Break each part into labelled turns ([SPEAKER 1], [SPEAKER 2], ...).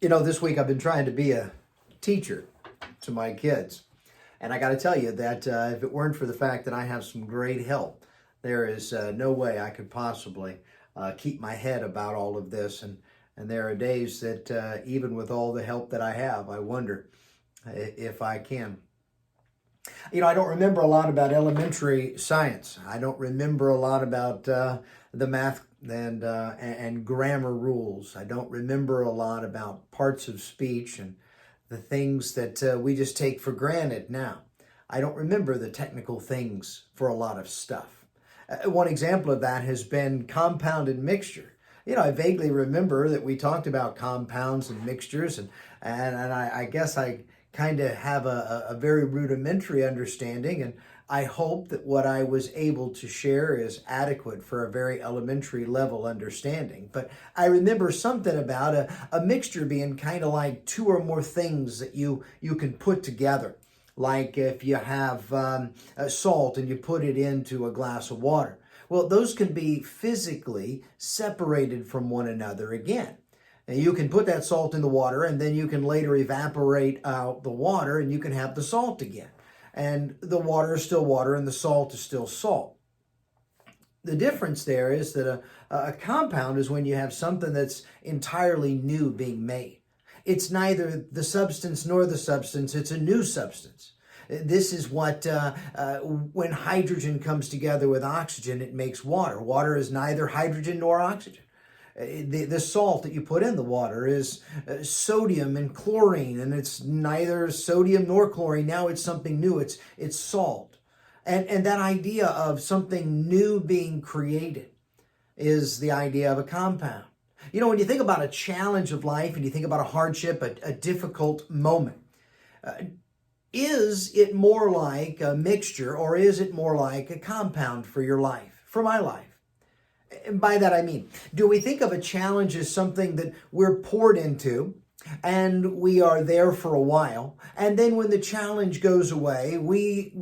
[SPEAKER 1] This week I've been trying to be a teacher to my kids. And I got to tell you that if it weren't for the fact that I have some great help, there is no way I could possibly keep my head about all of this. And there are days that even with all the help that I have, I wonder if I can. I don't remember a lot about elementary science. I don't remember a lot about the math and grammar rules. I don't remember a lot about parts of speech and the things that we just take for granted now. I don't remember the technical things for a lot of stuff. One example of that has been compound and mixture. I vaguely remember that we talked about compounds and mixtures, and I guess I kind of have a very rudimentary understanding, and I hope that what I was able to share is adequate for a very elementary level understanding. But I remember something about a mixture being kind of like two or more things that you can put together. Like if you have salt and you put it into a glass of water. Well, those can be physically separated from one another again. And you can put that salt in the water, and then you can later evaporate out the water, and you can have the salt again. And the water is still water, and the salt is still salt. The difference there is that a compound is when you have something that's entirely new being made. It's neither the substance nor the substance, it's a new substance. This is what, when hydrogen comes together with oxygen, it makes water. Water is neither hydrogen nor oxygen. The salt that you put in the water is sodium and chlorine, and it's neither sodium nor chlorine. Now it's something new. It's salt. And that idea of something new being created is the idea of a compound. When you think about a challenge of life and you think about a hardship, a difficult moment, is it more like a mixture or is it more like a compound for your life, for my life? And by that I mean, do we think of a challenge as something that we're poured into and we are there for a while, and then when the challenge goes away, we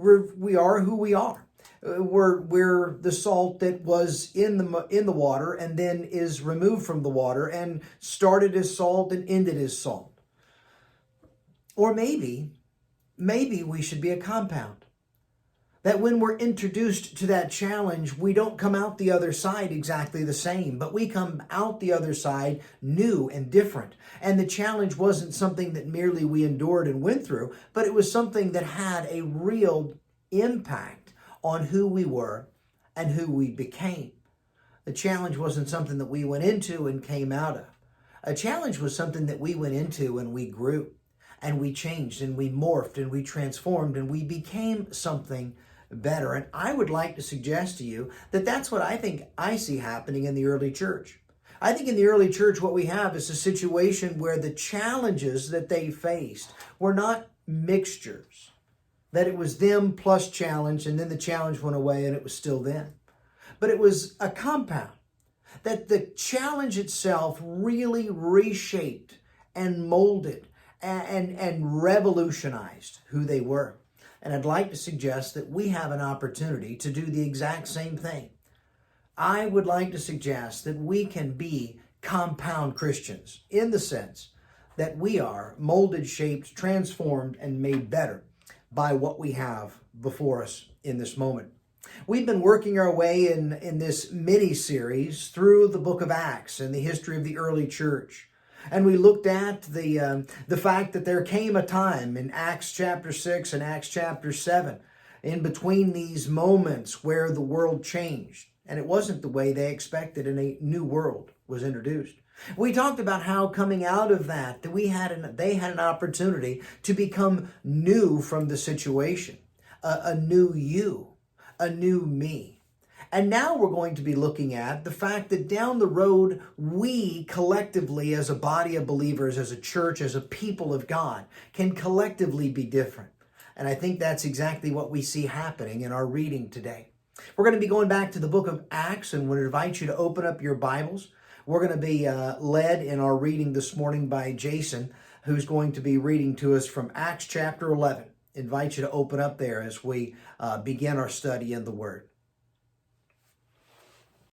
[SPEAKER 1] are who we are? We're the salt that was in the water and then is removed from the water and started as salt and ended as salt. Or maybe we should be a compound. That when we're introduced to that challenge, we don't come out the other side exactly the same, but we come out the other side new and different. And the challenge wasn't something that merely we endured and went through, but it was something that had a real impact on who we were and who we became. The challenge wasn't something that we went into and came out of. A challenge was something that we went into and we grew and we changed and we morphed and we transformed and we became something better. And I would like to suggest to you that that's what I see happening in the early church. I think in the early church what we have is a situation where the challenges that they faced were not mixtures, that it was them plus challenge and then the challenge went away and it was still them. But it was a compound, that the challenge itself really reshaped and molded and revolutionized who they were. And I'd like to suggest that we have an opportunity to do the exact same thing. I would like to suggest that we can be compound Christians in the sense that we are molded, shaped, transformed, and made better by what we have before us in this moment. We've been working our way in this mini-series through the book of Acts and the history of the early church. And we looked at the fact that there came a time in Acts chapter 6 and Acts chapter 7, in between these moments where the world changed. And it wasn't the way they expected, and a new world was introduced. We talked about how coming out of that they had an opportunity to become new from the situation, a new you, a new me. And now we're going to be looking at the fact that down the road, we collectively as a body of believers, as a church, as a people of God, can collectively be different. And I think that's exactly what we see happening in our reading today. We're going to be going back to the book of Acts, and we'll invite you to open up your Bibles. We're going to be led in our reading this morning by Jason, who's going to be reading to us from Acts chapter 11. Invite you to open up there as we begin our study in the Word.